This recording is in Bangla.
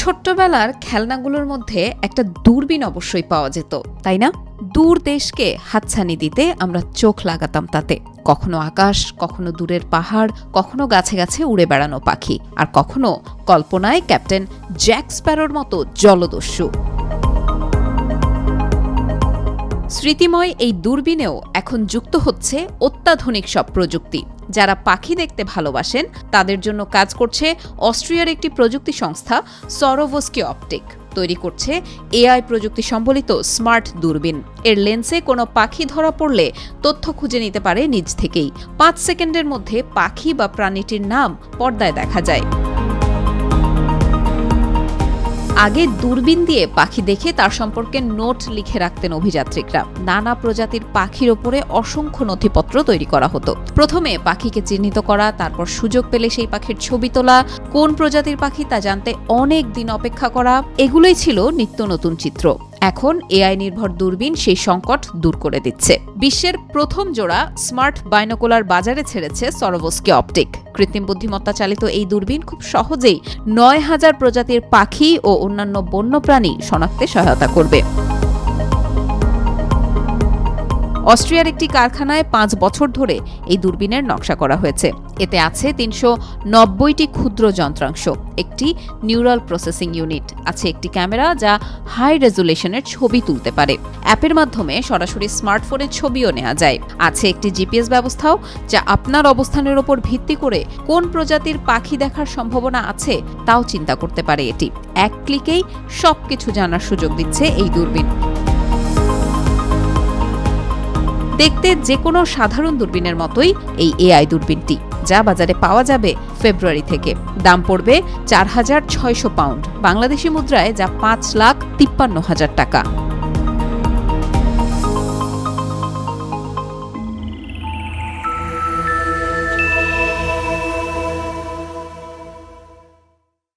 ছোট্টবেলার খেলনাগুলোর মধ্যে একটা দূরবীন অবশ্যই পাওয়া যেত, তাই না? দূর দেশকে হাতছানি দিতে আমরা চোখ লাগাতাম তাতে। কখনো আকাশ, কখনো দূরের পাহাড়, কখনো গাছে গাছে উড়ে বেড়ানো পাখি, আর কখনো কল্পনায় ক্যাপ্টেন জ্যাক স্প্যারোর মতো জলদস্যু। স্মৃতিময় এই দূরবীনেও এখন যুক্ত হচ্ছে অত্যাধুনিক সব প্রযুক্তি। যারা পাখি দেখতে ভালোবাসেন তাদের জন্য কাজ করছে অস্ট্রিয়ার একটি প্রযুক্তি সংস্থা সরোভস্কি অপটিক। তৈরি করছে এআই প্রযুক্তি সম্বলিত স্মার্ট দূরবীন। এর লেন্সে কোনো পাখি ধরা পড়লে তথ্য খুঁজে নিতে পারে নিজ থেকেই। 5 সেকেন্ডের মধ্যে পাখি বা প্রাণীটির নাম পর্দায় দেখা যায়। আগে দূরবীন দিয়ে পাখি দেখে তার সম্পর্কে নোট লিখে রাখতেন অভিযাত্রীরা। নানা প্রজাতির পাখির ওপরে অসংখ্য নথিপত্র তৈরি করা হতো। প্রথমে পাখিকে চিহ্নিত করা, তারপর সুযোগ পেলে সেই পাখির ছবি তোলা, কোন প্রজাতির পাখি তা জানতে অনেক দিন অপেক্ষা করা, এগুলোই ছিল নিত্য নতুন চিত্র। এখন এআই নির্ভর দূরবীন সেই সংকট দূর করে দিচ্ছে। বিশ্বের প্রথম জোড়া স্মার্ট বাইনোকুলার বাজারে ছেড়েছে সরোভস্কি অপটিক। কৃত্রিম বুদ্ধিমত্তা চালিত এই দূরবীন খুব সহজেই 9000 প্রজাতির পাখি ও অন্যান্য বন্যপ্রাণী শনাক্তে সহায়তা করবে। অস্ট্রিয়ার একটি কারখানায় 5 বছর ধরে এই দূরবীনের নকশা করা হয়েছে। এতে আছে 390টি ক্ষুদ্র যন্ত্রাংশ, একটি নিউরাল প্রসেসিং ইউনিট, আছে একটি ক্যামেরা যা হাই রেজুলেশনের ছবি তুলতে পারে। অ্যাপের মাধ্যমে সরাসরি স্মার্টফোনের ছবিও নেওয়া যায়। আছে একটি জিপিএস ব্যবস্থাও যা আপনার অবস্থানের উপর ভিত্তি করে কোন প্রজাতির পাখি দেখার সম্ভাবনা আছে তাও চিন্তা করতে পারে এটি। এক ক্লিকেই সবকিছু জানার সুযোগ দিচ্ছে এই দূরবীন। দেখতে যে কোনো সাধারণ দূরবীনের মতোই এই এআই দূরবীনটি, যা বাজারে পাওয়া যাবে ফেব্রুয়ারি থেকে। দাম পড়বে 4600 পাউন্ড, বাংলাদেশি মুদ্রায় যা 5,53,000 টাকা।